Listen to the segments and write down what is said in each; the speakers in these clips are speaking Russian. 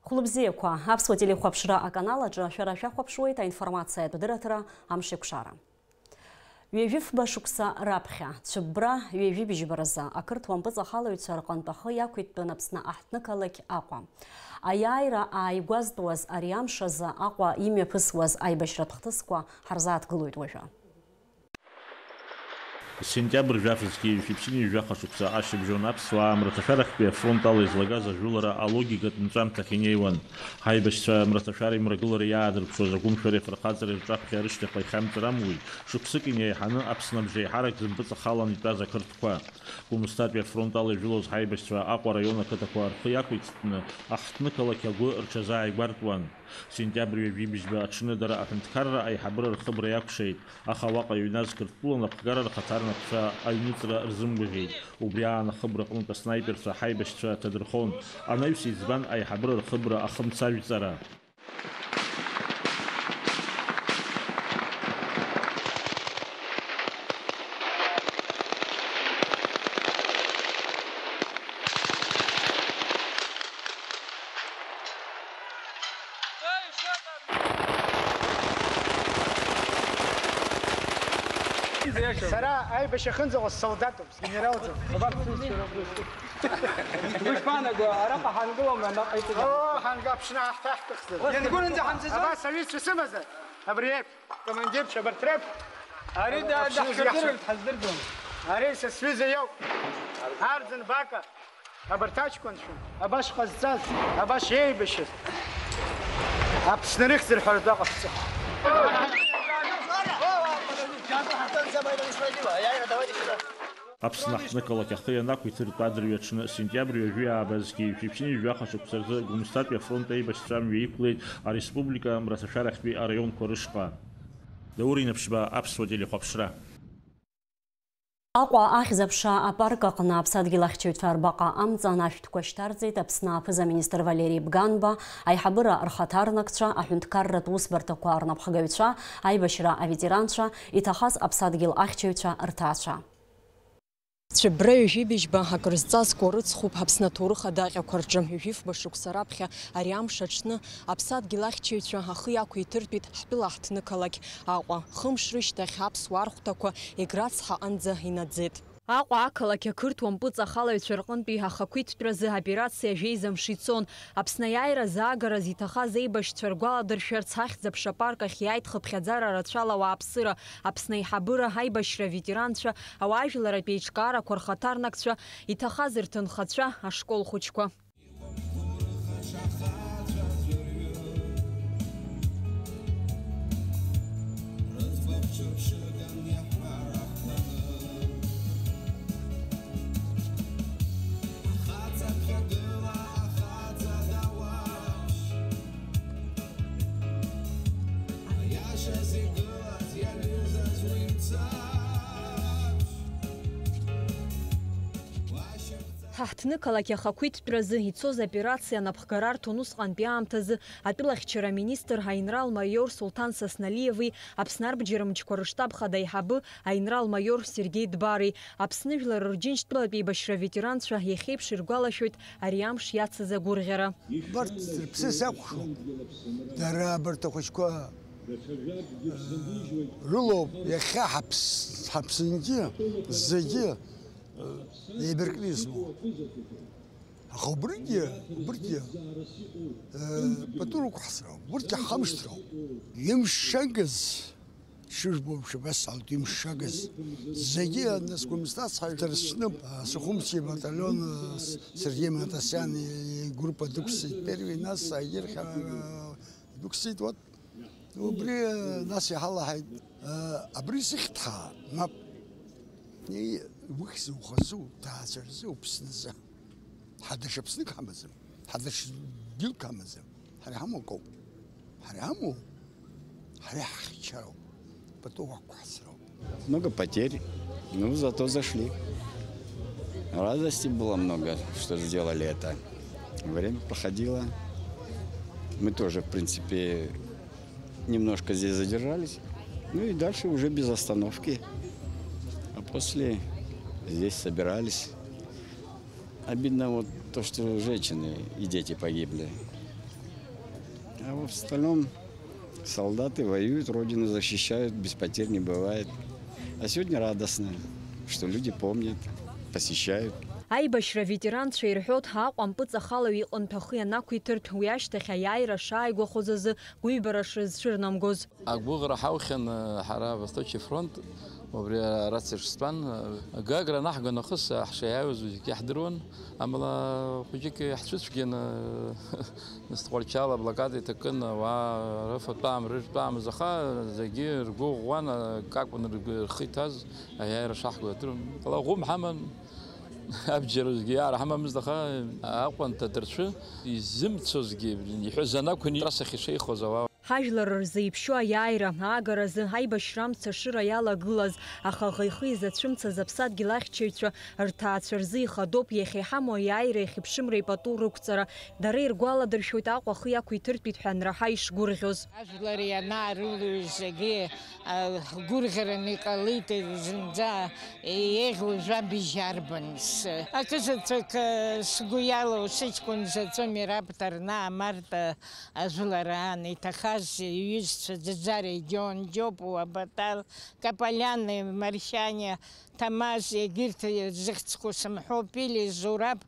Хлубзееква, Аԥсуа телехәаԥшра аканалаҿы шәара шәахәаԥшуеит аинформациа дыратра амшикәшара. Ҩажәифба шықәса раԥхьа, цәыббра ҩажәибжьбаразы ақырҭуа мпыҵахалаҩцәа рҟынтә ахы иақәиҭтәын Аԥсны аҳҭнықалақь Аҟәа. Аиааира ааигәазтәуаз ари амш азы Аҟәа имҩаԥысуаз аибашьратә хҭысқәа ҳарзааҭгылоит уажәы. Сентябрь жәафызгьы шәиԥшьыни жәахашықәса ашьыбжьон аԥсуаа мраҭашәарахьтәи афронт ала излагаз ажәылара алогикатә нҵәамҭахь инеиуан. Ҳаибашьцәа мраҭашәара имрагылара иаадырԥшуаз агәымшәареи афырхаҵареи рҿаԥхьа рышьҭахьла ихьамҵыр амуит. Шықәсык инеиҳаны Аԥсны абжеиҳарак зымпыҵахалан итәаз ақырҭқәа. Гәымсҭатәи афронт ала ижәылоз ҳаибашьцәа Аҟәа араион ақыҭақәа рхы иақәиҭтәны аҳҭнықалақь агәы рҽазааигәартәуан. Сентябрь ҩажәибжьба аҽны дара аҳәынҭқарра аиҳабыра рхыбра иақәшеит, аха уаҟа иҩназ қырҭтәыла напхгара рхаҭарнакцәа аҩныҵра рзымгәаӷьеит. Убри аан ахыбра аҟнытә аснаиперцәа ҳаибашьцәа ҭадырхон. Анаҩс иӡбан аиҳабыра рхыбра ахымцажәҵара. Сара аибашьра хынӡаҟа солдатуп, генералӡам. Вышпанаго, араҟа ҳангылома наҟ иҵага. Ҳангаԥшны ҳҭаҳҭахзар. Иангәырынӡа ҳамцазар. Абас аҩызцәа сымазар. Абри еиԥш, командир Шабарҭреп. Ари даҳхадырыртә ҳаздыргом. Ари са сҩыза иоуп. Арӡын Бака, абарҭ аҷкәынцәа, абас ҟазҵаз, абас иеибашьыз. Аԥсны рыхьӡыр ҳәа ртәа ҟаҳҵап. Аԥсны аҳҭнықалақь ахы ианақәиҭыртә адырҩаҽны сентиабр ҩажәи аабазгьы шәиԥшьыни жәахашықәса рзы Гәымсҭатәи афронт аибашьцәа амҩа иқәлеит ареспублика мраҭашәарахьтәи араионқәа рышҟа. Даур Инаԥшьба, Аԥсуа телехәаԥшра. Аҟәа ахьӡ-аԥша апарк аҟны аԥсадгьыл ахьчаҩцәа рбаҟа амҵан ашәҭқәа шьҭарҵеит Аԥсны аԥыза-министр Валерий Бганба, аиҳабыра рхаҭарнакцәа, аҳәынҭқарратә усбарҭақәа рнапхгаҩцәа, аибашьра аветеранцәа, иҭахаз аԥсадгьыл ахьчаҩцәа рҭаацәа. Цәыббра ҩажәибжьба акрызҵазкуа рыцхуп Аԥсны аҭоурых адаҟьақәа рҿы. Ҩажәифба шықәса раԥхьа ари амш аҽны аԥсадгьыл ахьчаҩцәа ахы иақәиҭыртәит ҳтәыла аҳҭнықалақь Аҟәа. Хымш рышьҭахь аԥсуаа рхәҭақәа Еграцҳаҟынӡа инаӡеит. Аҟәа ақалақь ақырҭуа мпыҵахалаҩцәа рҟынтәи ахақәиҭтәразы операциа жәеизамш ицон. Аԥсны аиааира заагараз иҭахаз еибашьцәа ргәаладыршәарц ахьӡ-аԥша апарк ахь иааит хыԥхьаӡара рацәала ауааԥсыра, Аԥсны аиҳабыра, аибашьра аветеранцәа, ауаажәларатә еиҿкаарақәа рхаҭарнакцәа, иҭахаз рҭынхацәа, ашкол хәыҷқәа. Ҳаҳҭнықалақь ахақәиҭтәразы ицоз операциа напхгара рҭон усҟантәи аамҭазы атәылахьчара министр аинрал-майор Сулҭан Сасналиеви, Аԥсны арбџьармычқәа рыштаб-хада аиҳабы аинрал-майор Сергеи Дбареи, Аԥсны жәлар рџьынџьтәылатә еибашьра аветеранцәа иахьеиԥш иргәалашәоит ари амш иацыз агәырӷьара. Барҭ рԥсыс акәхшоуп. Дара абарҭ ахәыҷқәа рылоуп иахьа ҳаԥсынгьы зегьы еибаркны измоуп. Аха убригьы пату рықәҳасроуп, урҭгьы ҳхамышҭроуп. Имшагыз, шыжбоуп шабасалт, имшагыз зегьы нас Гәымсҭа дырсны Сухумский батальон Сергей Матасян группа дықәсит, первый нас аирхьа дықәсит, вот убри нас иҳалаҳаит. Абри зыхьҭа мап Вихзу, хазу, таазерзу, пснеза. Хадаш псник хамазем, хадаш дил хамазем. Харяму го, харяму, харяхчару. Потом аквасру. Много потерь, ну зато зашли. Радости было много, что сделали это. Время проходило. Мы тоже, в принципе, немножко здесь задержались. Ну и дальше уже без остановки. А после здесь собирались. Обидно вот то, что женщины и дети погибли. А в остальном солдаты воюют, родину защищают, без потерь не бывает. А сегодня радостно, что люди помнят, посещают. Аибашьра ветеранцәа ирҳәоит Аҟәа ахалаҩ иҟынҭәахы ианақәиҭырҭә уи ашьҭахь аиааира шааигәахоз азы гәыҩбара шрызцәырнамгоз. Агәыӷра ҳаухьан ҳара Восточный фронт убри арацәа шстәан Гагра наҳгон нахыс ҳшааиуаз зегьы ҳдыруан, амала хәыҷык ҳцәыцәгьан Стҟәарчал аблокада иҭакын ауаа рыфатәаам заха зегьы ргәы ӷәӷәан акакәын рхы иҭаз аиааира шаҳго аҭырын. Ҟалаӷәым ҳаман абџьарызгьы иаарҳамамыздаха Аҟәа анҭадырцәы изымцозгьы иҳәаз анакәын расахь ишеихоз ауаа. Ҳажәлар рзы иԥшьоу аиааира аагаразы аибашьра амца ашыра иалагылаз, аха аӷа-ихы изацәымцаз аԥсадгьыл ахьчаҩцәа рҭаацәа рзы ихадоуп иахьа иҳамоу аиааира иахьыԥшымра ипату рықәҵара. Дара иргәаладыршәоит Аҟәа ахы иақәиҭыртәит ҳәа анраҳа ишгәырӷьоз. Ажәлар ианаарылоу зегьы гәырӷьараны иҟалеит зынӡа еиӷьу жәабжь арбанс. Акызаҵәык сгәы иалоу сыҷкәын заҵәы Мираб Ҭарнаа Марта ажәлараан иҭахаз иҩызцәа Ӡаӡариа Џьон Џьопуа Батал Каполиани Маршьани Ҭамаз егьырҭ зыхьӡқәа сымҳәо Пили Зураб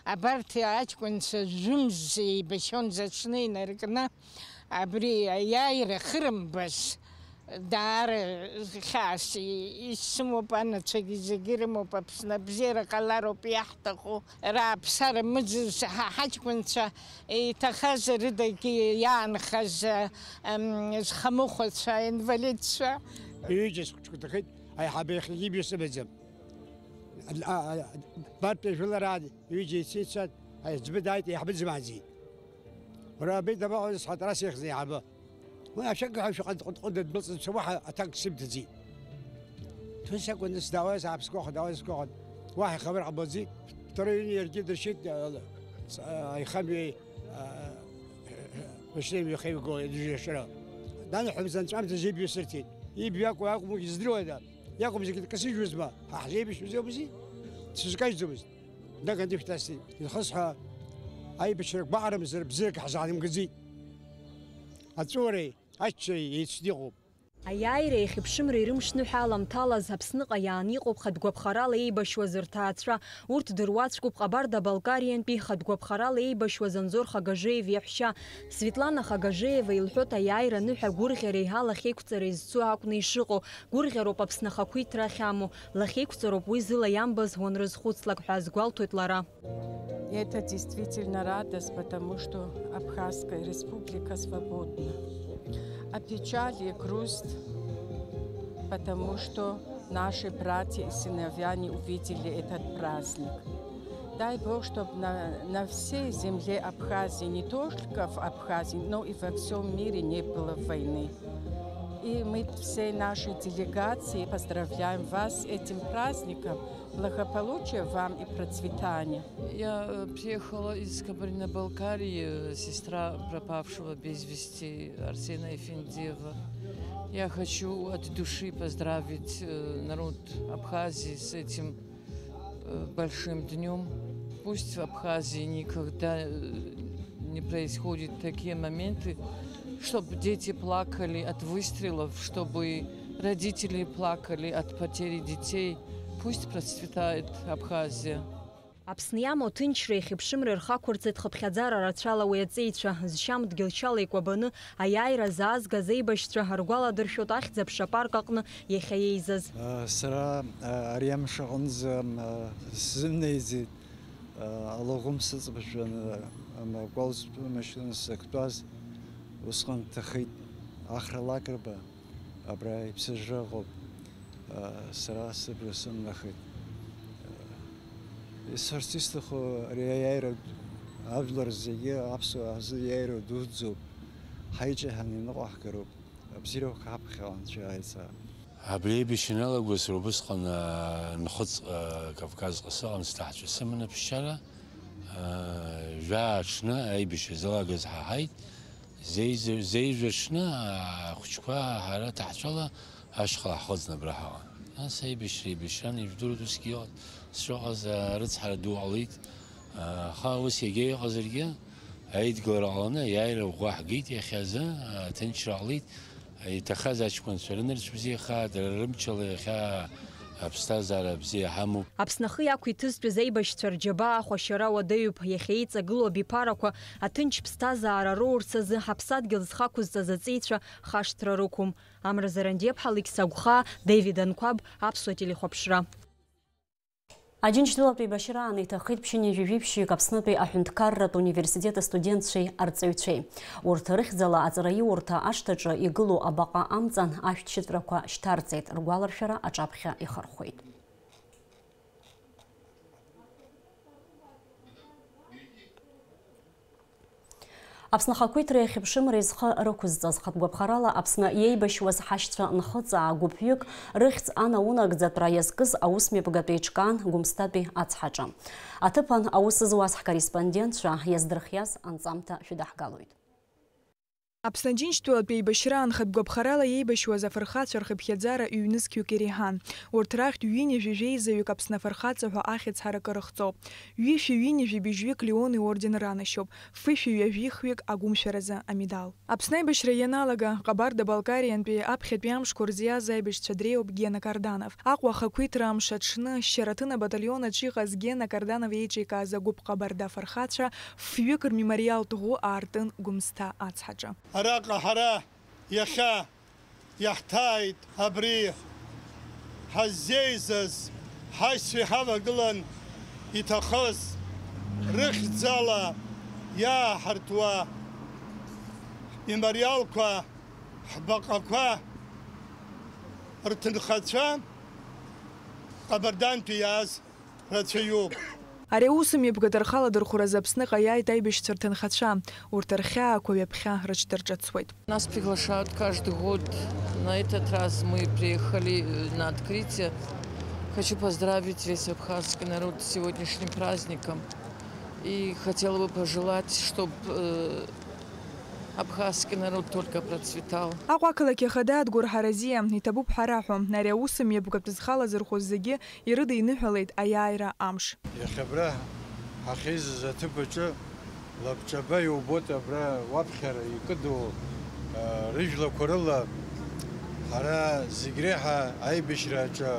абарҭ аҷкәынцәа жәымз еибашьон зыҽны инаркны абри аиааира хырымбаз даара хьаас исымоуп анацәагьы зегьы ирымоуп Аԥсны абзиара ҟалароуп иаҳҭаху рааԥсара мыӡыз ҳаҷкәынцәа иҭахаз рыдагьы иаанхаз зхамыхәацәа инвалидцәа ҩыџьа схәыҷқәа аиҳабы иахьагьы ибжьасымаӡам. Бартәи ажәылараа ҩыџьа ицицәан аиҳабы дааит аиҳабы дзымааӡеит. Уара абеит абаҟаз ҳатрас иахьыз аиҳабы. ما أشجع شو قد بلص سواحة أتاك سبتزي. تنسى كون الدواز عبس كوخ دواز كوخ واحد خبر عبازي ترى يرجع درشيت يخمي مسلم يخيب يقول يجي شراء. دان حمزان شام تجيب يسرتين يبياكو ياكو يزدروا هذا ياكو زي كسي جوز ما حليب شو زي بزي تسكاي زوز. ده كان يفتاسي الخصها أي بشرك بعرم زر بزيك حزاني مجزي. أتصوري أشي يصدقوا. Аиааира иахьыԥшымра ирымшны ҳәа аламҭалаз Аԥсныҟа иааниҟоуп хатәгәаԥхарала еибашьуаз рҭаацәа. Урҭ дыруаӡәкуп Ҟабарда-Балкариантәи хатәгәаԥхарала еибашьуаз Анзор Хагажеев иаҳәшьа. Светлана Хагажеева илҳәоит аиааира аныҳәа гәырӷьареи алахьеиқәҵареи зцу акәны ишыҟоу. Гәырӷьароуп Аԥсны ахақәиҭра ахьамоу, лахьеиқәҵароуп уи зыла иамбаз уанрызхәыцлак ҳәа азгәалҭоит лара. Это действительно радость, потому что Абхазская республика свободна. А печаль и грусть, потому что наши братья и сыновья не увидели этот праздник. Дай Бог, чтобы на всей земле Абхазии, не только в Абхазии, но и во всем мире не было войны. И мы все наши делегации поздравляем вас с этим праздником. Благополучия вам и процветания. Я приехала из Кабардино-Балкарии, сестра пропавшего без вести Арсена Эфендиева. Я хочу от души поздравить народ Абхазии с этим большим днем. Пусть в Абхазии никогда не происходят такие моменты, чтобы дети плакали от выстрелов, чтобы родители плакали от потери детей. Пусть процветает Абхазия. Аԥсны иамоу ҭынчра иахьыԥшымра рхақәырҵеит хыԥхьаӡара рацәала уи аҵеицәа. Зшьам Дгьылчала икәабаны аиааира заазгаз еибашьцәа ргәаладыршәоит ахьӡ-аԥша апарк аҟны иахьа еизаз. Сара ари амш аҟынӡа сзымнеиӡеит алаӷәым сыҵбжәан амагәалс машьына сахьтәаз усҟан ҭахеит Ахра Лакрба абра иԥсыжра ыҟоуп. Сара сыбла сымнахит. Исҳәарц исҭаху ари аиааира ажәлар зегьы аԥсуаа азы иааира дуӡӡоуп. Ҳаиҿаҳаны иныҟәо ҳгароуп. Абзиарак ҳаԥхьауан ҿааиҵаа. Абри еибашьра иналагоз убысҟан нхыҵ Кавказҟа сыҟан сҭаҳцәа сыманы ԥсшьара жәаа аҽны аибашьра залагаз ҳаҳаит. Зеижәаҽны ахәыҷқәа ҳара ҭаҳцәала ашьхала ҳхыҵны абра ҳауан. Нас аибашьран ижәдыруеит усгьы иҟаз. Сшыҟаз рыцҳара ду ҟалеит. Аха ус егьа иҟазаргьы аидгылара ҟаланы иааира ӷәӷәа ҳгеит иахьазы ҭынчра ҟалеит иҭахаз аҷкәынцәа рынырцә бзиа хаа дара рымчала иахьа аԥсҭазаара бзиа ҳамоуп. Аԥсны ахы иақәиҭызтәыз аибашьцәа рџьабаа ахәашьара уадаҩуп. Иахьа иҵагылоу абиԥарақәа аҭынч ԥсҭазаара роурц азы ҳаԥсадгьыл зхақәызҵаз аҵеицәа хашҭра рықәым. Амра Заранди-ԥҳа, Лықьса-Гәхаа, Деивид Анқәаб, Аԥсуа телехәаԥшра. Аџьынџьтәылатәи еибашьраан иҭахеит ԥшьыни жәижәибжьык Аԥснытәи аҳәынҭқарратә университет астудентцәеи арҵаҩцәеи. Урҭ рыхьӡала аҵараиурҭа ашҭаҿы игылоу абаҟа амҵан ашәҭшьыҵәрақәа шьҭарҵеит. Ргәаларшәара аҿаԥхьа ихархәеит. Аԥсны ахақәиҭра иахьыԥшымра изхы рықәызҵаз хатәгәаԥхарала Аԥсны иеибашьуаз ҳашьцәа нхыҵаа гәыԥҩык рыхьӡ анаунагӡатәра иазкыз аусмҩаԥгатәи ҿкаан Гәымсҭатәи ацҳаҿы. Аҭыԥан аус зуаз ҳкорреспондентцәа иаздырхиаз анҵамҭа шәыдаҳгалоит. Аԥсны аџьынџьтәылатәи еибашьраан хатәгәаԥхарала иеибашьуаз афырхацәа рхыԥхьаӡара ҩ-нызқьҩык иреиҳан. Урҭ рахьтә ҩынҩажәижәеизаҩык Аԥсны афырхаҵа ҳәа ахьӡ ҳаракы рыхҵоуп. Ҩышәи-ҩынҩажәи-быжьҩык Леон иорден ранашьоуп. Фышәи-ҩажәихҩык агәымшәаразы амедал. Аԥсны аибашьра ианалага Ҟабарда-Балкариантәи аԥхьатәи амшқәа рзиаз аибашьцәа дреиуп Гена Карданов. Аҟәа ахақәиҭра амш аҽны Шьараҭын абаталионаҿ иҟаз Гена Карданов еиҿикааз агәыԥ Ҟабарда афырхацәа фҩык рмемориалтә ӷәы аартын Гәымсҭа ацҳаҿы. Араҟа ҳара иахьа иаҳҭааит абри ҳаззеизаз ҳаишьцәа иҳавагылан иҭахыз рыхьӡала иааҳартуа мемориалқәа ҳбаҟақәа рҭынхацәа Ҟабардантәи иааз рацәаҩуп. Ари аусмҩаԥгатә рхаладырхәразы Аԥсныҟа иааит аибашьцәа рҭынхацәа. Урҭ рхьаақәа ҩаԥхьа рыҽдырҿацуеит. Нас приглашают каждый год. На этот раз мы приехали на открытие. Хочу поздравить весь абхазский народ с сегодняшним праздником. И хотела бы пожелать, чтобы абхазский народ только процветал. Аҟәа ақалақь ахада Адгәыр Ҳаразиа иҭабуп ҳараҳәо. Ари аусмҩаԥгатә зхалазырхәыз зегьы ирыдиныҳәалеит аиааира амш. Иахьа абра ҳахьеизаз аҭыԥ аҿы лабҿаба иубоит абра уаԥхьара икыду рыжәлақәа рыла ҳара зегь реиҳа аибашьрааҿы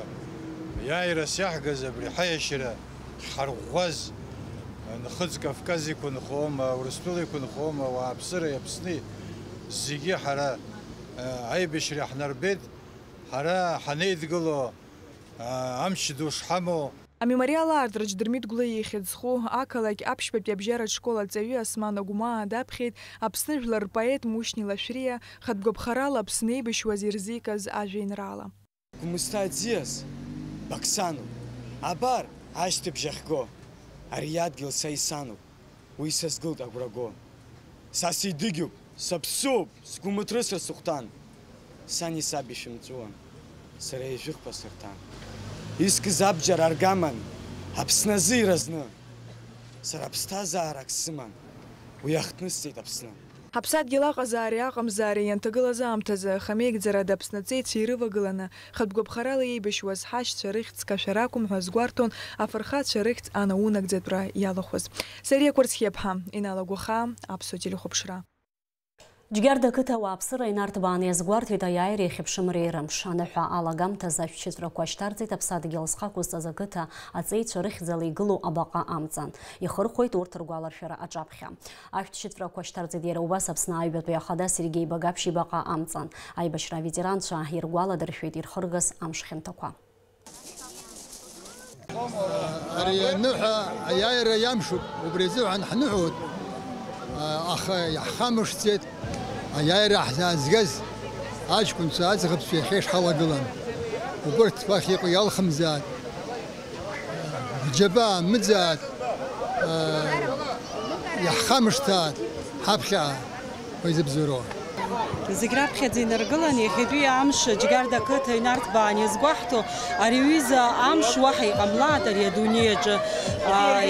иааирас иаҳгаз абри ҳаиашьара ҳарӷәӷәаз нхыҵ Кавказ иқәынхома, Урыстәыла иқәынхома, ауааԥсыреи Аԥсни зегьы ҳара аибашьра ҳнарбеит, ҳара ҳанеидгыло амч ду шҳамоу. Амемориал аартраҿ Дырмит Гәлеи ихьыӡху ақалақь аԥшьбатәи абжьаратә школ аҵаҩы Осман Агәмаа даԥхьеит Аԥсны жәлар рпоет Мушни Лашәриа хатәгәаԥхарала Аԥсны еибашьуаз ирзикыз ажәеинраала. Гәымсҭа аӡиас Бақсаноуп. Абар ашьҭыбжь ахьго. Ари адгьыл са исануп, уи сазгылт агәра-го. Са сидыгьуп, саԥсуп, сгәы мыҭрысра сыхәҭан. Сани саби шәымҵуан, сара ижәыхԥа сырҭан. Искыз абџьар аргаман, Аԥсны азы иразны. Сара ԥсҭазаарак сыман, уи ахҭны сцеит Аԥсны. Ҳаԥсадгьыл аҟазаареи аҟамзаареи ианҭагылаз аамҭазы хамеигӡарада Аԥсны аҵеицәа ирывагыланы хатәгәаԥхарала еибашьуаз ҳашьцәа рыхьӡ кашәар акәым ҳәа згәарҭон афырхацәа рыхьӡ анаунагӡатәра иалахәыз. Сариа Қәарцхиаԥҳа, Инала Гәахаа, Аԥсуа телехәаԥшра. Џьгьарда ақыҭа ауааԥсыра инарҭбааны иазгәарҭеит аиааира иахьыԥшымреи рымш. Аныҳәа алагамҭаз ашәҭшьыҵәрақәа шьҭарҵеит Аԥсадгьыл зхақәызҵаз ақыҭа аҵеицәа рыхьӡала игылоу абаҟа амҵан. Ихырхәеит урҭ ргәаларшәара аҿаԥхьа. Ашәҭшьыҵәрақәа шьҭарҵеит иара убас Аԥсны аҩбатәи ахада Сергеи Багаԥшь ибаҟа амҵан. Аибашьра аветеранцәа иргәаладыршәеит ирхыргаз амш хьанҭақәа. Ари аныҳәа аиааира иамшуп, убри азыҳәан ҳныҳәоит, аха иаҳхамышҭӡеит. Аиааира ҳзаазгаз аҷкәынцәа аӡӷабцәа иахьа ишҳалагылан. Убырҭ уахь иҟоу иалхымзаат, рџьабаа мыӡаат, иаҳхамышҭаат ҳаԥхьа уизыбзыроу. Зегь раԥхьаӡа инаргылан иахьатәи амш Џьгьарда ақыҭа инарҭбааны иазгәаҳҭо ари аҩыза амш уаҳа иҟамлаат ари адунеи аҿы.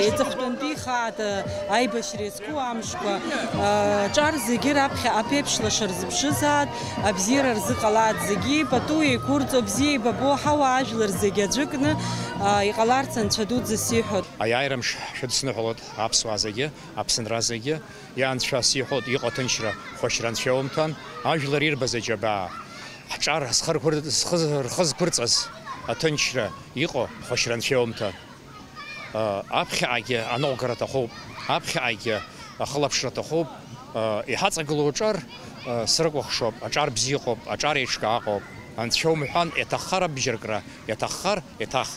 Иҵыхәтәаны Аҳәынтәи хаат аибашьра иазку амшқәа ҿар зегьы раԥхьа аԥеиԥш лаша рзыԥшызаат, абзиара рзыҟалаат зегьы, пату еиқәырҵо, бзиа еибабо ҳауаа ажәлар зегьы аӡәыкны иҟаларц Анцәа дуӡӡа сиҳәоит. Аиааирамш шәыдсныҳәалоит аԥсуаа зегьы, Аԥсынра зегьы, Анцәа сиҳәоит иҟоу аҭынчра хәашьра Анцәа иоумҭан, ажәлар ирбаз аџьабаа, ҳҿар рхы зқәырҵаз аҭынчра иҟоу хәашьра Анцәа иоумҭан. Аԥхьаҟагьы аноугара аҭахуп, аԥхьаҟагьы ахылаԥшра аҭахуп, иҳаҵагылоу аҿар срыкәыхшоуп, аҿар бзиа ыҟоуп, аҿар еиҿкааҟоуп. Анцәа умҳәан, иаҭаххар абжьаркра, иаҭаххар еиҭах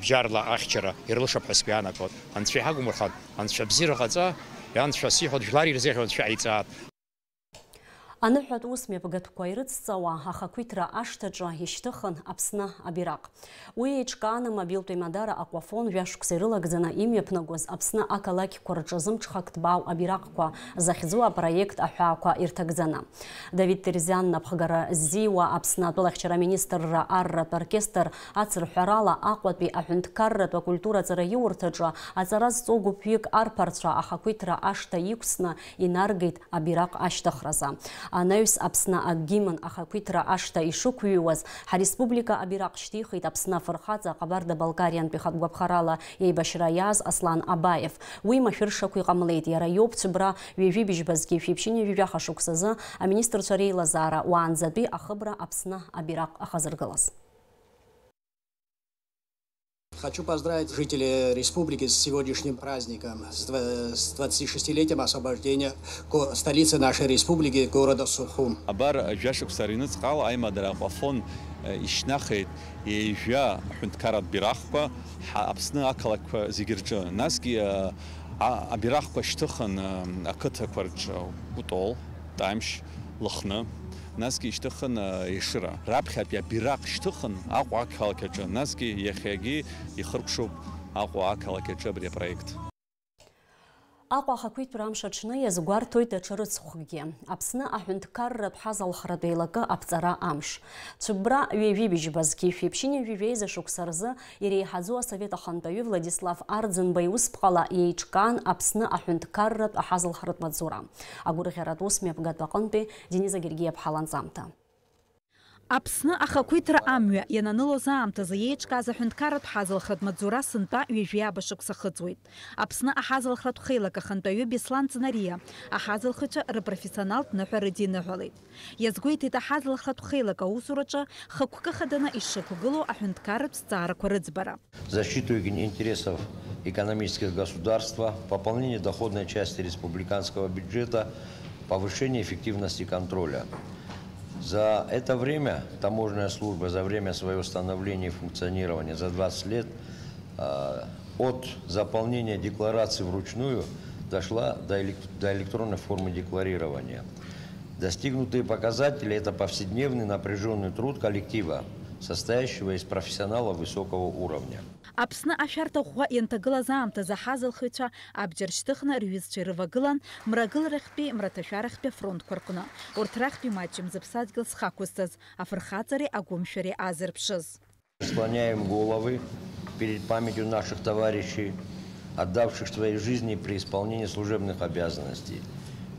бџьарла ахьчара ирлышап ҳәа сгәаанагоит. Анцәа иҳагумырхан, Анцәа бзиара ҟаҵа, Анцәа сиҳәоит жәлар ирзеиӷьу Анцәа иҵаат. Аныҳәатә ус мҩаԥгатәқәа ирыцҵауа ахақәиҭра ашҭаҿы ишьҭыхын Аԥсны абираҟ. Уи еиҿкааны мобилтә еимадара акәафон жәашықәса ирылагӡаны имҩаԥнагоз Аԥсны ақалақьқәа рҿы зымҽхак ҭбаау абираҟқәа захьӡу апроект аҳәаақәа ирҭагӡаны. Давид Терзиан напхгара ззиуа Аԥсны атәылахьчара министрра арратә оркестр ацырҳәарала Аҟәатәи аҳәынҭқарратә акультураҵара иурҭаҿы аҵара зҵоу гәыԥҩык арԥарцәа ахақәиҭра ашҭа иқәсны инаргеит абираҟ ашьҭыхразы. Анаҩс Аԥсны агимн ахақәиҭра ашҭа ишықәҩуаз ҳареспублика абираҟ шьҭихит Аԥсны афырхаҵа Ҟабарда-Балкариантәи хатәгәаԥхарала еибашьра иааз Аслан Абаев. Уи машәыршақә иҟамлеит, иара иоуп Цәыбра ҩажәибжьбазгьы шәиԥшьыни ҩажәаха шықәсазы аминистрцәа реилазаара уаанӡатәи ахыбра Аԥсны абираҟ ахазыргылаз. Хочу поздравить жителей республики с сегодняшним праздником, с 26-летием освобождения столицы нашей республики, города Сухум. Абар жәашықәса иныҵҟала аимадара акәафон ишьнахит еижәа аҳәынҭқарратә бираҟқәа Аԥсны ақалақьқәа зегьы рҿы. Насгьы абираҟқәа шьҭыхын ақыҭақәа рҿы Кутол, Тамшь, Лыхны. Насгьы ишьҭыхын Ешыра. Раԥхьатәи абираҟ шьҭыхын Аҟәа ақалақь аҿы. Насгьы иахьагьы ихыркәшоуп Аҟәа ақалақь аҿы абри апроект. Аҟәа ахақәиҭра амш аҽны иазгәарҭоит даҽа рыцхәгьы. Аԥсны аҳәынҭқарратә ҳазалхратә еилакы аԥҵара амш. Цәыбра ҩажәибжьбазгьы шәиԥшьыни ҩажәеиза шықәса рзы иреиҳаӡоу асовет ахантәаҩы Владислав Арӡынба иусԥҟала еиҿкаан Аԥсны аҳәынҭқарратә аҳазалхратә маҵзура. Агәырӷьаратә ус мҩаԥгатәы аҟынтәи Дениза Гергиев-ԥҳа ланҵамҭа. Аԥсны ахақәиҭра амҩа иананылоз аамҭазы еиҿкааз аҳәынҭқарратә ҳазалхратә маҵзура сынтәа ҩажәиаба шықәса хыҵуеит. Аԥсны аҳазалхратә хеилак ахантәаҩы Беслан Ҵнариа аҳазалхыцәа рыпрофессионалтә ныҳәа рыдиныҳәалеит. Иазгәеиҭеит аҳазалхратә хеилак аусураҿы хықәкы хаданы ишшықәгылоу аҳәынҭқарратә зҵаарақәа рыӡбара. Защиту интересов экономических государства, пополнение доходной части республиканского бюджета, повышение эффективности контроля. За это время таможенная служба, за время своего становления и функционирования, за 20 лет, от заполнения декларации вручную дошла до электронной формы декларирования. Достигнутые показатели – это повседневный напряженный труд коллектива, состоящего из профессионалов высокого уровня. Аԥсны ашәарҭа ӷәӷәа ианҭагылаз аамҭазы аҳазалхыцәа абџьар шьҭыхны рҩызцәа ирывагылан мрагыларахьтәи мраҭашәарахьтәи афронтқәа рҟны. Урҭ рахьтәи матчым зыԥсадгьыл зхақәызҵаз афырхаҵареи агәымшәареи азырԥшыз. Склоняем головы перед памятью наших товарищей, отдавших свои жизни при исполнении служебных обязанностей,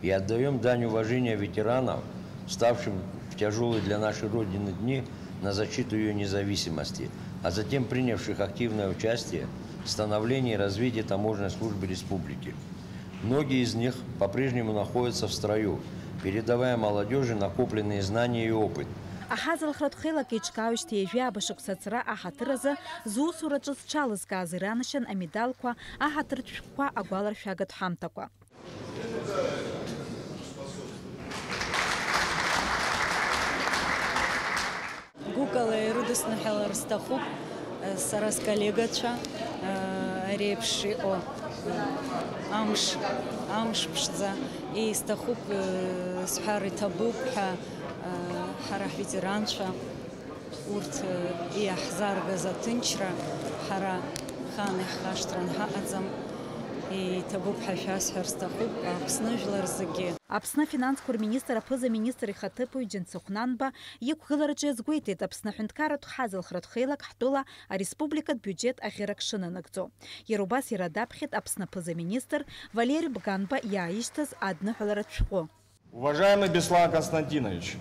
и отдаем дань уважения ветеранам, ставшим в тяжелые для нашей Родины дни на защиту ее независимости, а затем принявших активное участие в становлении и развитии таможенной службы республики. Многие из них по-прежнему находятся в строю, передавая молодежи накопленные знания и опыт. Аҳазалхратә хеилак еиҿкаауеижьҭеи ҩажәиаба шықәса ацара аҳаҭыразы зусураҿы зҽалызкааз иранашьан амедалқәа, аҳаҭыртә шәҟәқәа, агәаларшәагатә ҳамҭақәа. Гәыкала ирыдысныҳәалар сҭахуп сара сколлегацәа ари еиԥш иҟоу амш ԥшӡа исҭахуп сҳәар иҭабуп ҳәа ҳара ҳветеранцәа урҭ иаҳзааргаз аҭынчра ҳара хаан иаҳхашҭран ҳаҟаӡам, иҭабуп ҳәа шәасҳәар сҭахуп Аԥсны жәлар зегьы. Аԥсны финансқәа рминистр аԥыза-министр ихаҭыԥуаҩ Џьансыхә Нанба иқәгылараҿы иазгәеиҭеит Аԥсны аҳәынҭқарратә ҳазылхратә хеилак ҳтәыла ареспубликатә биуџьет аӷьарак шынанагӡо. Иара убас иара даԥхьеит Аԥсны аԥыза-министр Валери Бганба иааишьҭыз адныҳәаларатә шәҟәы. Уважаемый Беслан Константинович,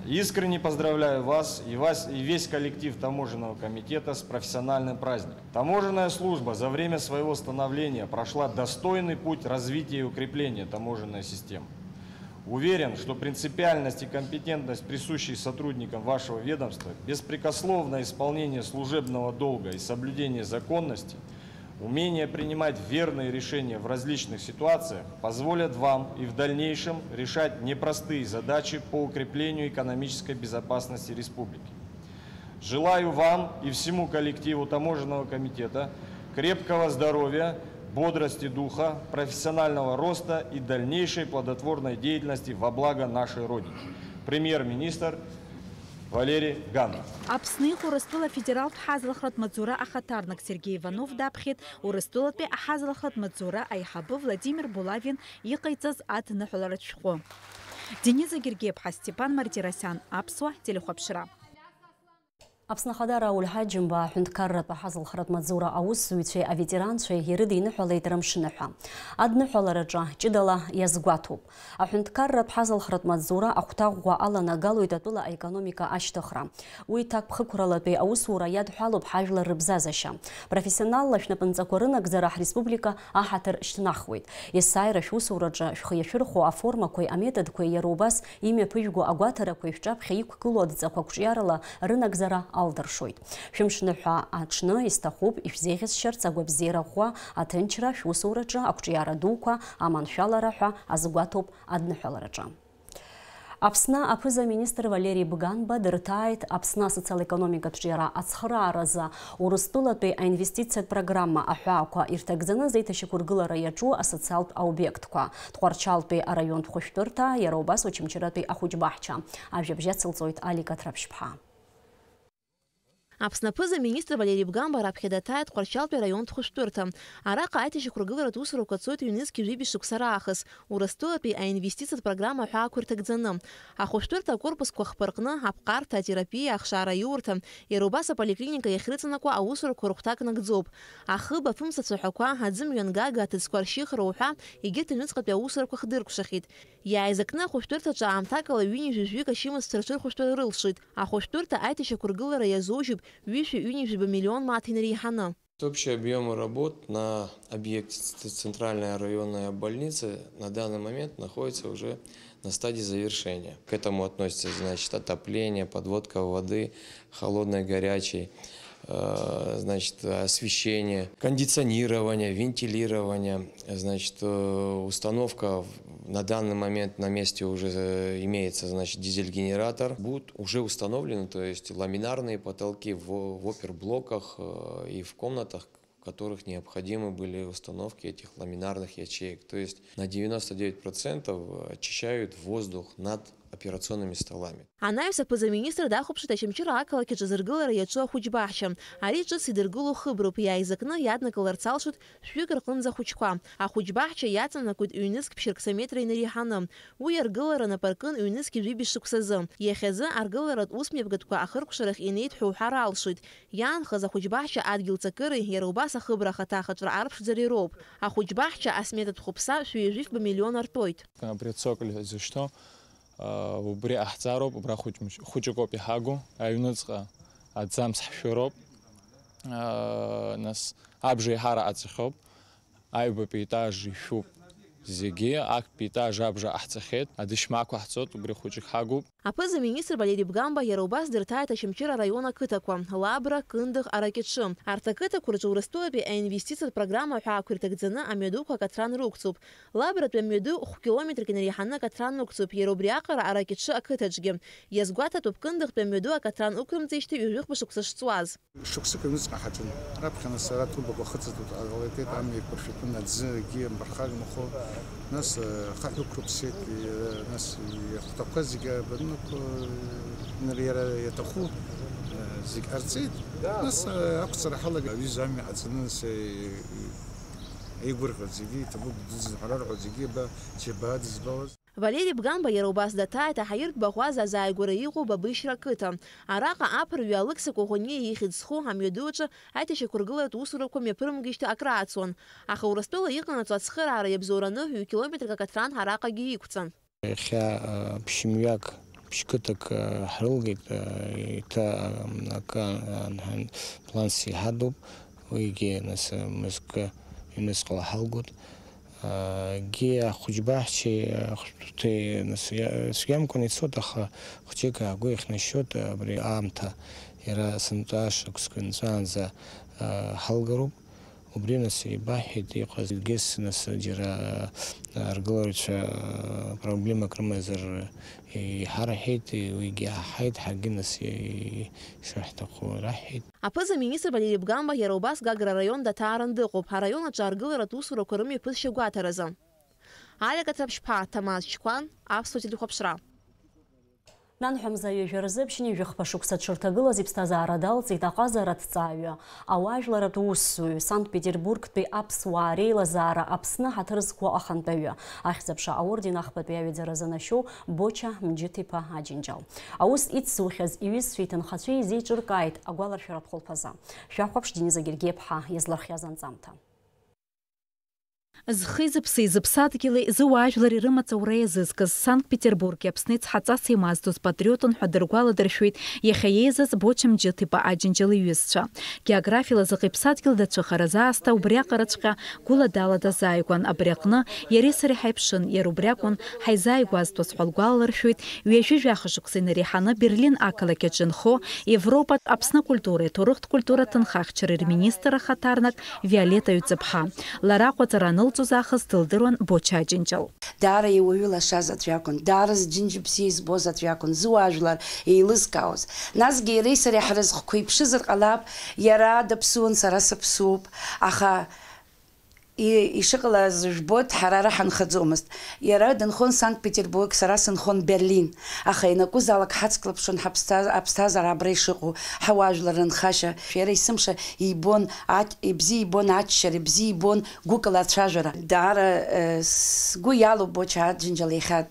искренне поздравляю вас и весь коллектив Таможенного комитета с профессиональным праздником. Таможенная служба за время своего становления прошла достойный путь развития и укрепления таможенной системы. Уверен, что принципиальность и компетентность, присущие сотрудникам вашего ведомства, беспрекословное исполнение служебного долга и соблюдение законности, умение принимать верные решения в различных ситуациях позволят вам и в дальнейшем решать непростые задачи по укреплению экономической безопасности республики. Желаю вам и всему коллективу Таможенного комитета крепкого здоровья, бодрости духа, профессионального роста и дальнейшей плодотворной деятельности во благо нашей Родины. Премьер-министр Валерий Ганба. Аԥсны Урыстәыла федералтә ҳазылхратә маҵзура ахаҭарнак Сергей Иванов даԥхьеит Урыстәылатәи аҳазылхратә маҵзура аиҳабы Владимир Булавин иҟаиҵаз адныҳәаларатә шәҟәы. Дениза Гергиев-ԥҳа Степан Мартиросиан, Аԥсуа телехәаԥшра. Аԥсны Ахадара Ульҳаџьымба аҳәынҭқарратә аҳазылхратә маҵзура аусзуҩцәеи аветеранцәеи ирыдиныҳәалеит рымшныҳәа. Адныҳәалараҿы ҷыдала иазгәаҭоуп. Аҳәынҭқарратә ҳазылхратә маҵзура ахәҭаӷәӷәа аланагалоит атәыла аекономика ашьҭыхра. Уи ҭакԥхықәралатәи аусура иадҳәалоуп ҳажәлар рыбзазашьа. Профессионалла шәнапынҵақәа рынагӡара ҳреспублика аҳаҭыр шьҭнахуеит. Есааира шәусураҿы шәхы иашәырхәо аформақәеи аметодқәеи иара убас имҩаԥыжәго агәаҭарақәеи шәҿаԥхьа иқәгыло адҵақәа қәҿиарала рынагӡара алдыршоит. Шәымшныҳәа аҽны исҭахуп ишәзеӷьасшьарц агәабзиара ӷәӷәа, аҭынчра шәусураҿы ақәҿиара дуқәа, аманшәалара ҳәа азгәаҭоуп адныҳәалараҿы. Аԥсны аԥыза-министр Валерий Бганба дырҭааит Аԥсны асоциал-економикатә ҿиара ацхырааразы Урыстәылатәи аинвестициатә программа аҳәаақәа ирҭагӡаны зеиҭашьақәыргылара иаҿу асоциалтә аобиектқәа. Тҟәарчалтәи араионтә хәышәтәырҭа, иара убас Очамчыратәи ахәыҷбаҳча. Ажәабжьы ацылҵоит Алика Ҭраԥшь-ԥҳа. Аԥсны аԥыза-министр Валерий Бганба раԥхьа даҭааит Тҟәарчалтәи араионтә хәышәтәырҭа. Араҟа аиҭашьақәыргыларатә усурақәа цоит ҩ-нызқьи жәибжь шықәса раахыс Урыстәылатәи аинвестициатә программа аҳәаақәа ирҭагӡаны. Ахәышәтәырҭа акорпусқәа хԥырҟны аԥҟарҭа, атерапиа, ахшаара-аиурҭа, иара убас аполиклиника иахьрыҵанакуа аусурақәа рыхәҭак нагӡоуп. Ахыб, афымца цәаҳәақәа, аӡымҩан гага, аҭыӡқәа ршьыхра уҳәа егьырҭ аҩныҵҟатәи аусурақәа хдыркәшахьеит. Иааизакны ахәышәтәырҭаҿы аамҭакала ҩынҩажәижәҩык ашьымызцәа рҽырхәышәтәра рылшеит. Ахәышәтәырҭа аиҭашьақәыргылара иазоужьуп ҩышәа миллион мааҭ инареиҳаны. Общий объем работ на объекте Центральная районная больница на данный момент находится уже на стадии завершения. К этому относится, значит, отопление, подводка воды, холодной, горячей, значит, освещение, кондиционирование, вентилирование, значит, установка. На данный момент на месте уже имеется, значит, дизель-генератор. Будут уже установлены, то есть ламинарные потолки в оперблоках и в комнатах, в которых необходимы были установки этих ламинарных ячеек. То есть на 99% очищают воздух над операционными столами. Анаҩс аԥыза-министр дахәаԥшит Очамчыра ақалақь аҿы азыргылара иаҿу ахәыҷбаҳча. Ари ҿыц идыргыло хыброуп, иааизакны иаднакыларц алшоит шәҩык рҟынӡа ахәыҷқәа. Ахәыҷбаҳча иаҵанакуеит ҩ-нызқь ԥшьырксаметра инареиҳаны. Уи аргылара напаркын ҩ-нызқьи жәибжь шықәсазы. Иахьазы аргыларатә усмҩаԥгатәқәа ахыркәшарахь инеит ҳәа уҳәар алшоит. Иаанхаз ахәыҷбаҳча адгьылҵакыреи, иара убас ахыбра ахаҭа ахаҿра арԥшӡареи роуп. Ахәыҷбаҳча асметатә хәыԥса шәҩажәифба миллион артәоит. Убри аҳҵароуп, убра хәыҷыкоуп иҳагу, аҩныҵҟа аӡамц ҳшәыроуп, нас абжа иҳара аҵахьоуп, аҩбатәи етаж ишәуп зегьы, актәи етаж абжа аҳҵахьеит, адышьмақәа ҳцоит, убри хәыҷык ҳагуп. Аԥыза-министр Валерий Бганба иара убас дырҭааит Очамчыра араион ақыҭақәа, Лабра, Кындыӷ, Аракьыҿы. Арҭ ақыҭақәа рҿы Урыстәылатәи аинвестициатә программа аҳәаақәа ирҭагӡаны амҩадуқәа акаҭран рықәҵуп. Лабратәи амҩаду 1 км инареиҳаны акаҭран ықәҵуп, иара убри аҟара Аракьыҿы ақыҭаҿгьы. Иазгәаҭатәуп Кындыӷтәи амҩаду акаҭран ықәрымҵеижьҭеи ҩажәихәба шықәса шҵуаз. Шықәсык аҩныҵҟа ҳаҿын. Раԥхьа нас ара ҭубақәа хыҵатәуп, ҟалеит амҩа еиқәыршәатәын, аӡы мбархагамхо, нас хаҳә ықәрыԥсеит, нас ахәҭақәа зегьы иара иаҭаху зегь ҟарҵеит. Нас ақәҵара ҳалагеит аҩыза амҩа ҟаҵаны, нас аигәырӷьо зегьы иҭабук дызҳәарарҳәо зегьы ба чебаа дызбауаз. Валерий Бгамба иара убас даҭааит аҳаиртә баӷәаз азааигәара иҟоу Бабышьра ақыҭа. Араҟа аԥырҩы Алықса Коӷониа ихьӡ зху амҩадуаҿы аиҭашьақәыргыларатә усурақәа мҩаԥырымгеижьҭеи акрааҵуан. Аха Урыстәыла иҟанаҵо ацхыраара иабзоураны 2 километрк акаҭран араҟагьы иқәҵан. Иахьа ԥшьмҩак ԥшьқыҭак ҳрылгеит, еиҭа акы планс иҳадуп, уигьы нас мызкы ҩнызҟала ҳалгоит. Ги ахәыҷба ҳчи цәгьамкәан ицоит, аха хәҷык аагәы иахьнашьоит абри аамҭа иара сынтәа шықәсқәа нҵәаанӡа ҳалгароуп. Убри нас ибаҳҳәеит иҟаз егьыс нас џьара аргылаҩцәа проблемак рымазар иҳарҳәеит, уигьы иаҳҳаит, ҳаргьы нас ишаҳҭаху раҳҳәеит. Аԥыза-министр Валерий Бгамба иара убас Гагра араион даҭааран дыҟоуп, араион аҿы аргыларатә усурақәа рымҩаԥысшьа гәаҭаразы. Алиа Каҭраԥшьԥа, Ҭамаз Чкәан, Аԥсуа телехәаԥшра. Нанҳәамза ҩажәа рзыԥшьни жәахԥа шықәса дшырҭагылаз иԥсҭазаара далҵит аҟазара ҭҵааҩы, ауаажәларатә усзуҩ, Санкт-Петербургтәи аԥсуаа реилазаара Аԥсны ҳаҭыр зқәу ахантәаҩы, ахьӡ-аԥша аорден ахԥатәи аҩаӡаразы нашьоу Боча Мџьыҭ-иԥа Аџьынџьал. Аус ицзухьаз иҩызцәеи иҭынхацәеи изеиҿыркааит агәаларшәаратә хәылԥазы. Шәахәаԥш Дениза Гергиеԥҳа иазлархиаз анҵамҭа. Зхи зыԥси зыԥсадгьыли зуаажәлари рымаҵура иазызкыз Санкт-Петербурги Аԥсны ицҳаҵас имаздоз патриотын ҳәа дыргәаладыршәоит иахьа еизаз Боча Мџьыҭ-иԥа Аџьынџьал иҩызцәа. Географиала заҟа иԥсадгьыл даҽахара заасҭа убри аҟараҵәҟьа гәыла-дала дазааигәан, абри аҟны иареи сареи ҳаиԥшын, иара убри акәын ҳаизааигәазтәыз ҳәа лгәалалыршәоит ҩажәи-жәаха шықәса инареиҳаны Берлин ақалақь аҿы инхо Европатә Аԥсны акультуреи аҭоурыхтә культура ҭынхахьчареи рминистр ахаҭарнак Виолета Ҩ-Ҵыԥҳа. Лара аҟәаҵара анылҵоз аахыс дылдыруан Боча Аџьынџьал. Даара иуаҩы лашаз аӡә иакәын, даара зџьынџь бзиа избоз аӡә иакәын, зуаажәлар еилызкаауаз. Насгьы иареи сареи ҳразҟқәа иԥшызар ҟалап, иара даԥсуан, сара сыԥсуп, аха ишыҟалаз жәбоит, ҳара ара ҳанхаӡомызт. Иара дынхон Санкт-Петербург, сара сынхон Берлин. Аха инакәызаалак ҳацклаԥшон ҳаԥсҭазаара абра ишыҟоу, ҳауаажәлар рынхашьа. Иара есымша ибон, ибзиа ибон аччара, ибзиа ибон гәыкала ацәажәара. Даара сгәы иалоуп Боча Аџьынџьал иахьа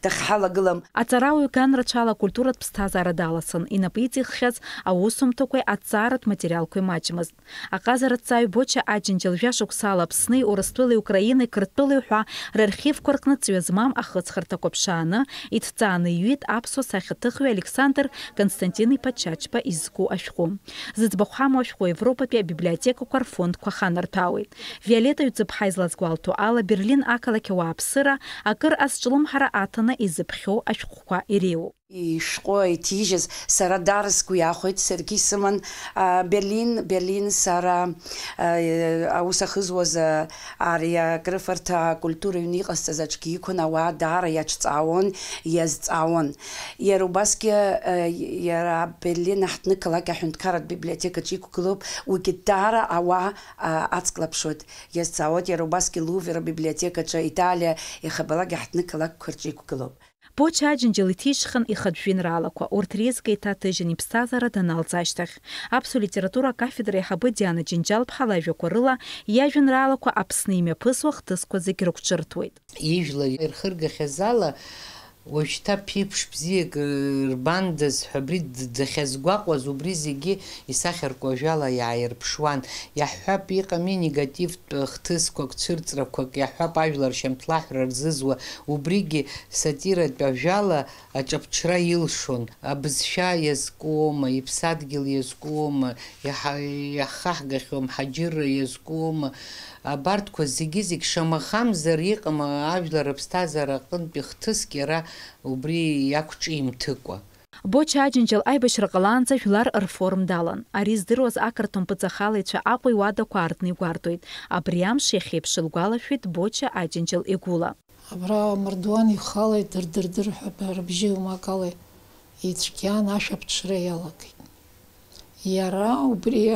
дахҳалагылам. Аҵарауаҩ ганрацәала акультуратә ԥсҭазаара даласын, инапы иҵиххьаз аусумҭақәеи аҭҵааратә материалқәеи маҷмызт. Аҟазараҭҵааҩ Боча Аџьынџьал жәашықәса Аԥсни, Урыстәылеи, Украинеи, Қырҭтәылеи ҳәа рархивқәа рҟны ҵҩа змам ахыҵхырҭақәа ԥшааны иҭҵааны иҩит аԥсуа сахьаҭыхҩы Александр Константин-иԥа Чачба изку ашәҟәы. Зыӡбахә ҳамоу ашәҟәы Европатәи абиблиотекақәа рфондқәа ханарҭәаауеит. Виолета Ҩ-Ҵыԥҳа излазгәалҭо ала Берлин ақалақь ауааԥсыра акыр азҿлымҳара аҭаны изыԥхьоу ашәҟәқәа иреиуоуп. Ишҟәы иҭижьыз сара даара сгәы иахәеит, саргьы исыман Берлин сара аус ахызуаз ари акрыфарҭа акультура аҩны иҟасҵаз аҿгьы иқәын, ауаа даара иаҿҵаауан, иазҵаауан. Иара убасгьы иара Берлин аҳҭнықалақь аҳәынҭқарратә библиотекаҿы иқәгылоуп, уигьы даара ауаа ацклаԥшуеит, иазҵаауеит. Иара убасгьы Лувр абиблиотекаҿы Италиа ихабалак аҳҭнықалақьқәа рҿы иқәгылоуп. Боча Аџьынџьал иҭижьхан ихатә жәеинраалақәа, урҭ реизга иҭаҭыжьын иԥсҭазаара даналҵ ашьҭахь. Аԥсуа литература акафедра аиҳабы Диана Џьынџьал-ԥҳа лажәақәа рыла иажәеинраалақәа Аԥсны имҩаԥысуа хҭысқәа зегь рықәҿырҭуеит. Ижәлар ирхыргахьаз ала уажәшьҭа ԥеиԥш бзиак рбандаз ҳәа абри дахьазгәаҟуаз убри зегьы исахьарку ажәала иааирԥшуан. Иаҳҳәап иҟами негативтә хҭысқәак, цәырҵрақәак, иаҳҳәап ажәлар шьамҭлаҳәра рзызуа, убригьы сатиратә ажәала аҿаԥҽра илшон. Абызшәа иазкуома, иԥсадгьыл иазкуома, иахаҳгахьоу мҳаџьырра иазкуома. Абарҭқәа зегьы шамахамзар иҟам ажәлар рыԥсҭазаара аҟынтәи хҭыск иара убри иақәҿимҭыкәа. Боча Аџьынџьал аибашьра ҟалаанӡа жәлар рфорум далан. Ари здыруаз ақырҭуа мпыҵахалаҩцәа Аҟәа иуадақәа аартны игәарҭоит. Абри амш иахьеиԥш илгәалашәеит Боча Аџьынџьал игәыла. Абра мардуан ихалеит, дырдыр ҳәа рыбжьы еимакала ицәгьан, ашәаԥҽра иалагеит. Иара убри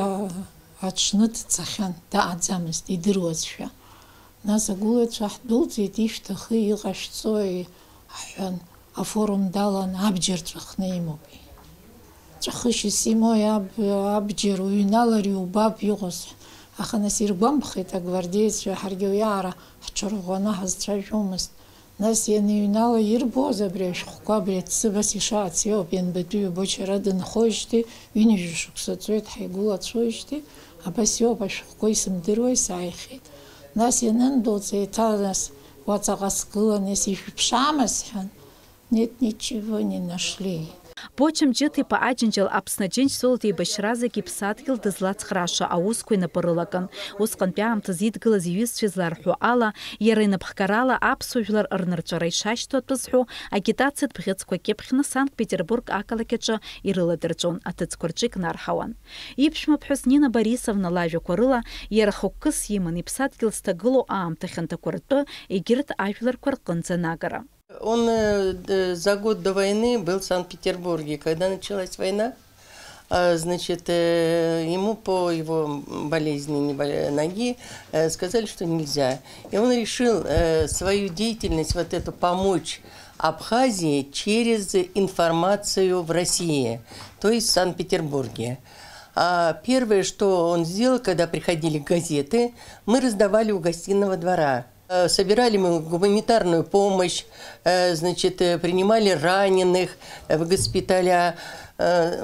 аҽны дцахьан, дааӡамызт, идыруазшәа. Нас агәылацәа ҳдәылҵит, ишәҭахы иҟашәҵо ҳҳәан, афорум далан абџьар ҵәахны имоуп. Ҵәахышьас имои абџьар уҩналар иубап иҟаз. Аха нас иргәамԥхеит агвардееццәа ҳаргьы уиаара ҳҽырӷәӷәаны ҳазцәажәомызт. Нас ианыҩнала ирбоз абри ашәҟәқәа абри ацыбас ишаац иоуп, ианбатәи ҩбочара дынхоижьҭеи, ҩынҩажәа шықәса ҵуеит ҳаигәылацәоижьҭеи, абас иоуп ашәҟәқәа исымдыруа исааихьеит. Нас ианындәылҵ еиҭа нас уаҵаҟа сгылан, ишәыԥшаама сҳәан. Нет, ничего не нашли. Почем џьыҭ-иԥа Аџьынџьал Аԥсны Аџьынџьтәылатә еибашьра зегьы иԥсадгьыл дызлацхрааша аусқәа инапарылакын. Усҟантәи аамҭазы идгылаз иҩызцәа изларҳәо ала, иара инапхгарала аԥсуа жәлар рнырҵәара ишашьҭоу атәызҳәо агитациатә бӷьыцқәа кьыԥхьны Санкт-Петербург ақалақь аҿы ирыладырҵәон, аҭыӡқәа рҿы икнарҳауан. Иԥшәма ԥҳәыс Нина Борисовна лажәақәа рыла, иара хықәкыс иман иԥсадгьыл зҭагылоу аамҭа хьанҭақәа ртәы егьырҭ ажәларқәа рҟынӡа нагара. Он за год до войны был в Санкт-Петербурге. Когда началась война, значит, ему по его болезни ноги сказали, что нельзя. И он решил свою деятельность, вот эту, помочь Абхазии через информацию в России, то есть в Санкт-Петербурге. А первое, что он сделал, когда приходили газеты, мы раздавали у гостиного двора. Собирали мы гуманитарную помощь, значит, принимали раненых в госпиталя,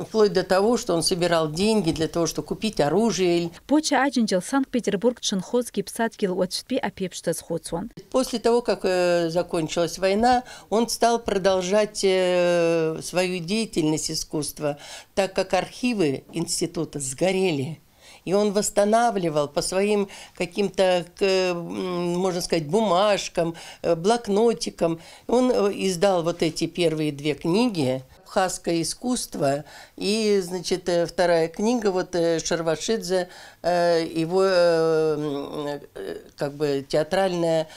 вплоть до того, что он собирал деньги для того, чтобы купить оружие. Поча Аџьынџьал Санкт-Петербург Чынхозский иԥсадгьыл уаҵәтәи аԥеиԥш дазхәыцуан. После того, как закончилась война, он стал продолжать свою деятельность искусства, так как архивы института сгорели. И он восстанавливал по своим каким-то, можно сказать, бумажкам, блокнотикам. Он издал вот эти первые две книги «Абхазское искусство» и, значит, вторая книга, вот Шарвашидзе, его как бы театральное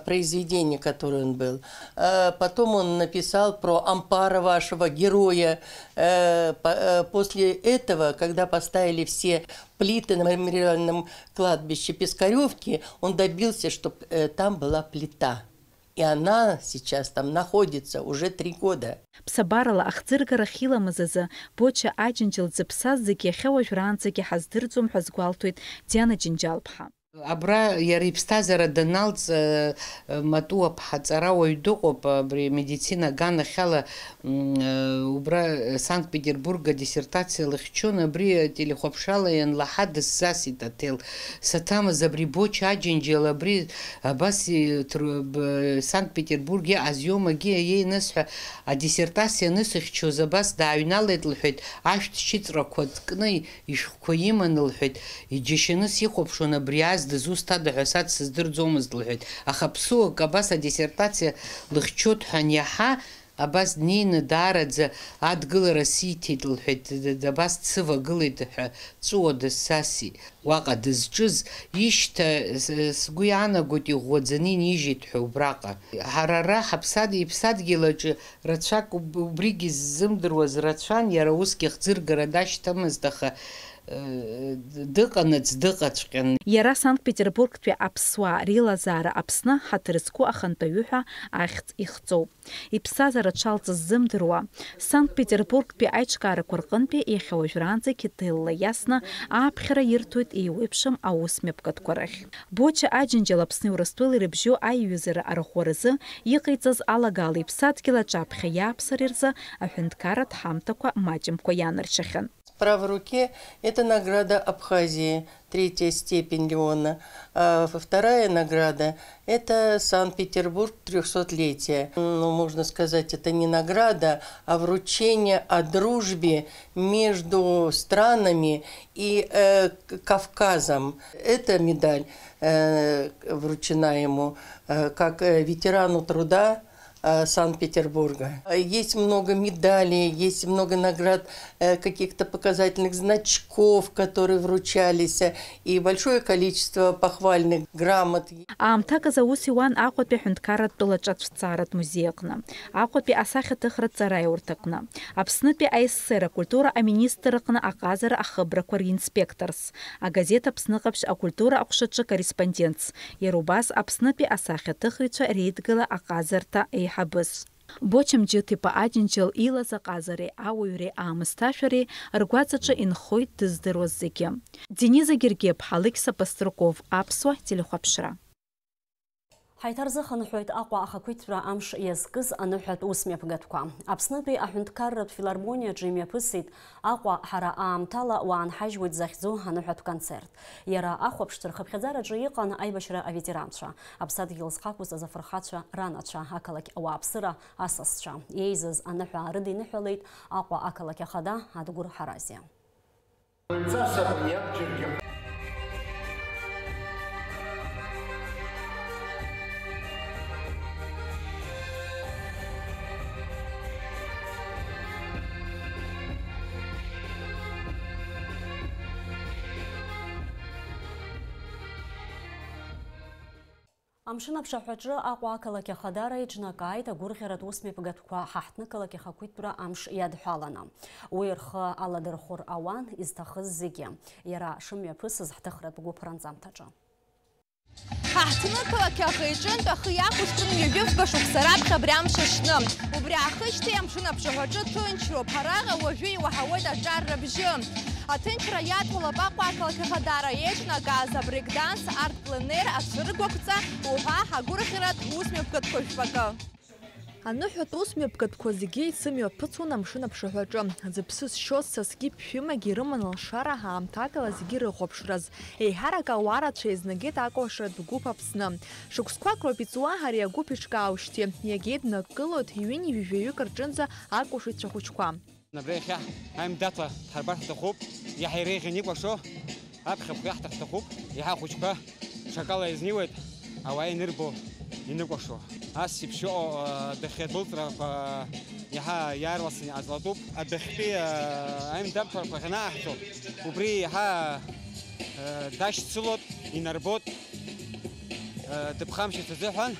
произведение, которое он был. Потом он написал про Ампара, вашего героя. После этого, когда поставили все плиты на мемориальном кладбище Пискаревки, он добился, чтобы там была плита. И она сейчас там находится уже 3 года. Ԥсабарала ахӡыргарахь иламыз азы Поча Аџьынџьал дзыԥсаз зегьы иахьа уажәраанӡагьы ҳаздырӡом ҳәа згәалҭоит Диана Џьынџьал-ԥҳа. Абра иара иԥсҭазаара даналҵ Матуа-ԥҳа ҵарауаҩ дыҟоуп, абри медицина аганахьала убра Санкт-Петербург диссертациа лыхьчон, абри телехәаԥшрала ианлаҳа дысзасит аҭел. Саҭамыз абри Поча Аџьынџьал абри абас Санкт-Петербург иаҟаз иомагьы иеинысҳәа адиссертациа анысыхьчоз абас дааҩналеит лҳәеит, ашәҭ шьыҵәрақәа ткны ишәҟәқәа иман лҳәеит, иџьашьаны сихәаԥшуан абри дызусҭада ҳәа сац сыздырӡомызт лҳәеит. Аха ԥсуак абас адиссертациа лыхьчоит ҳәа аниаҳа, абас днеины даараӡа адгылара сиҭеит лҳәеит, абас дсывагылеит ҳәа ҵәыуа дыссасит. Уаҟа дызҿыз ишьҭа сгәы иаанагоит иӷәӷәаӡаны инижьит ҳәа убраҟа. Ҳара ара иԥсадгьыл аҿы рацәак убригьы ззымдыруаз рацәан, иара усгьы хӡыргара дашьҭамызт, аха дыҟанаҵ дыҟаҵәҟьан. Иара Санкт-Петербургтәи аԥсуаа реилазаара Аԥсны ҳаҭыр зқәу ахантәаҩы ҳәа ахьӡ ихҵоуп. Иԥсҭазаара дшалҵыз ззымдыруа, Санкт-Петербургтәи аиҿкаарақәа рҟынтәи иахьа уажәраанӡагьы ҭыҩлла иасны ааԥхьара ирҭоит еиуеиԥшым аусмҩаԥгатәқәа рахь. Поча Аџьынџьал Аԥсни Урыстәылеи рыбжьоу аиҩызара арахәаразы иҟаиҵаз алагала иԥсадгьыл аҿы аԥхьа иааԥсара рзы аҳәынҭқарратә ҳамҭақәа маҷымкәа ианарчахьан. В правой руке это награда Абхазии, 3-я степень Леона. А вторая награда – это Санкт-Петербург 300-летие. Ну, можно сказать, это не награда, а вручение о дружбе между странами и Кавказом. Эта медаль вручена ему как ветерану труда Санкт-Петербурга. Есть много медалей, есть много наград, каких-то показательных значков, которые вручались, и большое количество похвальных грамот. Аамҭак аус иуан Аҟәатәи аҳәынҭқарратә тәылаҿацәцааратә музеи аҟны, Аҟәатәи асахьаҭыхратә ҵараиурҭа аҟны, Аԥснытәи аССР акультура аминистр аҟны аҟазара ахыбрақәа ринспекторс, агазета Аԥсны ҟаԥшь акультура аҟәшаҿы корреспондентс, иара убас Аԥснытәи асахьаҭыхыҩцәа реидгыла аҟазарҭа еиҳабыс. Бочым джитипа аджинчил ила заказари, ауюри амысташари, ргвацача инхойт тыздыроззеги. Дениза Гергеб, Алекса Паструков, Апсуа, телехуапшра. Ҳаиҭарзы хынҳәоит Аҟәа ахақәиҭтәра амш иазкыз аныҳәатә усмҩаԥгатәқәа. Аԥснытәи аҳәынҭқарратә филармониаҿы имҩаԥысит Аҟәа ҳара аамҭала уаанҳажьуеит захьӡу аныҳәатә концерт. Иара ахәаԥштәы рхыԥхьаӡараҿы иҟан аибашьра аветеранцәа, аԥсадгьыл зхақәыз азафырхацәа ранацәа, ақалақь ауааԥсыра асасцәа. Иеизыз аныҳәа рыдиныҳәалеит Аҟәа ақалақь ахада Адгәыр Ҳаразиа. Амшын аԥшаҳәаҿы Аҟәа ақалақь ахадара иҿнакааит агәырӷьаратә усмҩаԥгатәқәа ҳаҳҭнықалақь ахақәиҭтәра амш иадҳәаланы. Уи рхы аладырхәыр ауан изҭахыз зегьы. Иара шымҩаԥысыз ҳҭыхратә гәыԥ ранҵамҭаҿы. Ҳаҳҭнықалақь ахы-иҿынтә ахы иақәышәҵәын ҩажәифба шықәса раԥхьа абри амш аҽны. Убри аахижьҭеи амшын аԥшаҳәаҿы ҭынчроуп. Ҳараҟа уажәы иуаҳауеит аҿар рыбжьы. Аҭынчра иадҳәалоуп Аҟәа ақалақь ахадара еиҿнакааз абрейк-данс, арт-пленер, ацәыргақәҵа, уҳәа агәырӷьаратә усмҩаԥгатәқәа жәпакы. Аныҳәатә усмҩаԥгатәқәа зегьы исымҩаԥыцуан амшын аԥшаҳәаҿы. Зыԥсы зшьоз сасгьы ԥшәымагьы рыман алшара ҳаамҭакала зегьы рыхәаԥшраз. Еиҳарак ауаарацәа еизнагеит акәашаратә гәыԥ Аԥсны. Шықәсқәак роуп иҵуа ари агәыԥ иҿкааушьҭи. Иагьы днакылоит ҩынҩажәаҩык рҿынӡа акәашаҩцәа хәыҷқәа. Набреихьа аимдатла ҳарбар ҳҭахуп, иаҳа иреиӷьын икәашо, аԥхьахә иаҳҭах ҳҭахуп, иаҳа ахәыҷқәа ҽакала иазнеиуеит, ауаа инырбо иныкәашо. Ас иԥшьоу адәахьы адәылҵрақәа иаҳа иаарласны иҟаҵалатәуп. Адәахьтәи аимдатәқәа ҳанааҳҵо, убри иаҳа дашьцылот, инарбот, дыԥхамшьац азыҳәан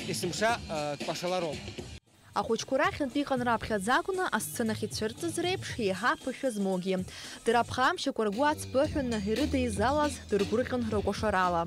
есымша дкәашалароуп. Ахәыҷқәа рахьынтә иҟан раԥхьаӡакәны асценахь ицәырҵыз реиԥш иаҳа ԥышәа змоугьы. Дара ԥхамшьақәа ргәы ацԥыҳәаны ирыдаизалаз дыргәырӷьон рыкәашарала.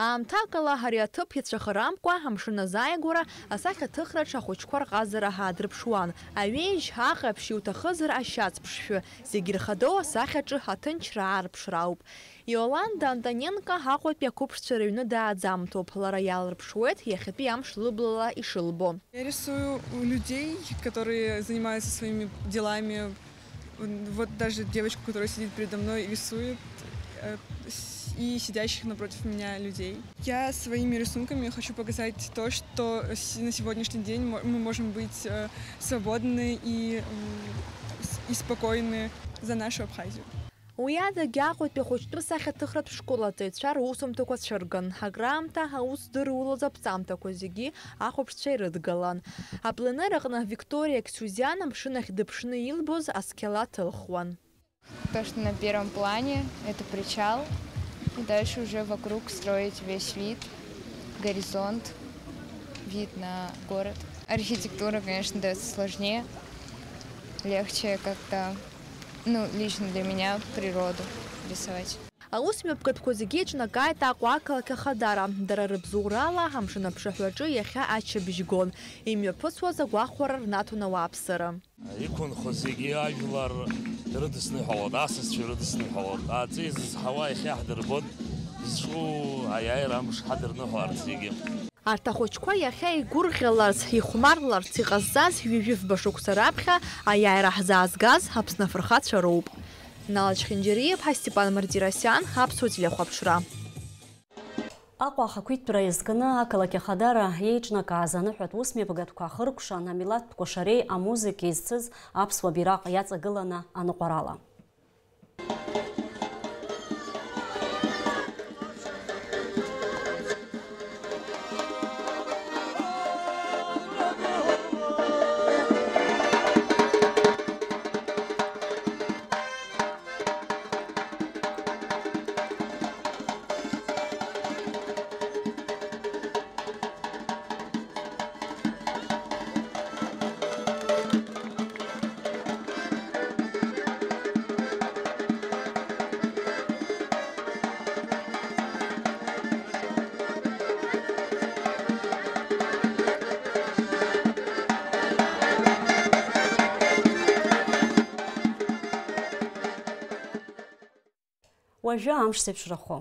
Аамҭакала ари аҭыԥ иацәахарамкәа амшын азааигәара асахьаҭыхраҿ ахәыҷқәа рҟазара ҳаадырԥшуан. Аҩеижь, аҟаԥшь иуҭахызар ашьацԥшшәы. Зегьы рхадоу асахьаҿы аҭынчра аарԥшра ауп. Иоланда Антоненко Аҟәатәи ақәыԥшцәа рыҩны дааӡамҭоуп. Лара иаалырԥшуеит иахьатәи амш лыблала ишылбо. Я рисую людей, которые занимаются своими делами. Вот даже девочку, которая сидит передо мной, рисует. И сидящих напротив меня людей. Я своими рисунками хочу показать то, что на сегодняшний день мы можем быть свободны и спокойны за нашу Абхазию. Уи адагьы Аҟәатәи ахәыҷтәы сахьаҭыхратә школаҵаҩцәа русумҭақәа цәырган. Акраамҭа аус дырулоз аԥҵамҭақәа зегьы ахәаԥшцәа ирыдгалан. Апленер аҟны Виктория Ксюзиан амшынахь дыԥшны илбоз асқьала ҭылхуан. То, что на первом плане, это причал. И дальше уже вокруг строить весь вид, горизонт, вид на город. Архитектура, конечно, дается сложнее, легче как-то, лично для меня, природу рисовать. Аусмҩаԥгатәқәа зегьы иҿнакааит Аҟәа ақалақь ахадара. Дара рыбзоурала амшын аԥшаҳәаҿы иахьа аччабжь гон. Имҩаԥысуаз агәахәара рнаҭон ауааԥсыра. Иқәынхоз зегьы ажәлар рыдысны иҳәалон, асасцәа ирыдысны иҳәалон. Аҵеи зызҳауа иахьа ҳдырбон, изҿу аиааира амш ҳадырныҳәаларц зегьы. Арҭ ахәыҷқәа иахьа игәырӷьаларц, ихәмарларц иҟазҵаз ҩажәифба шықәса раԥхьа аиааира ҳзаазгаз Аԥсны афырхацәа роуп. Нала Чхинџьариев, Степан Мардиросян, Аԥсуа телехәаԥшра. Аҟәа ахақәиҭтәра иазкны ақалақь ахадара иеиҿнакааз аныҳәатә усмҩаԥгатәқәа хыркәшан амилаҭтә кәашареи амузикеи зцыз аԥсуа бираҟ иаҵагыланы аныҟәарала. Уажәы амш зеиԥшрахо.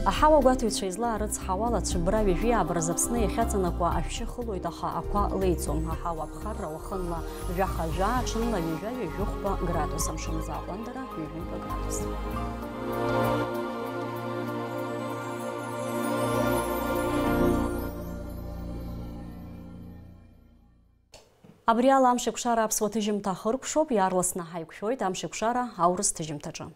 Аҳауа гәаҭаҩцәа излаа рыцҳауала Цәыббра ҩажәи абырза Аԥсны иахьаҵанакуа ашәшьы хылоит, аха ақәа леиҵом. Аҳауа аԥхарра уахынла жәаха-жәа, ҽынла ҩажәа-ҩажәихәба градус, амшынзы аҟәандара ҩажәиба градус. Абри ала амш еиқәшара аԥсуа ҭыжьымҭа хыркәшоуп, иаарласны ҳаиқәшәоит амш еиқәшара аурыс ҭыжьымҭаҿы.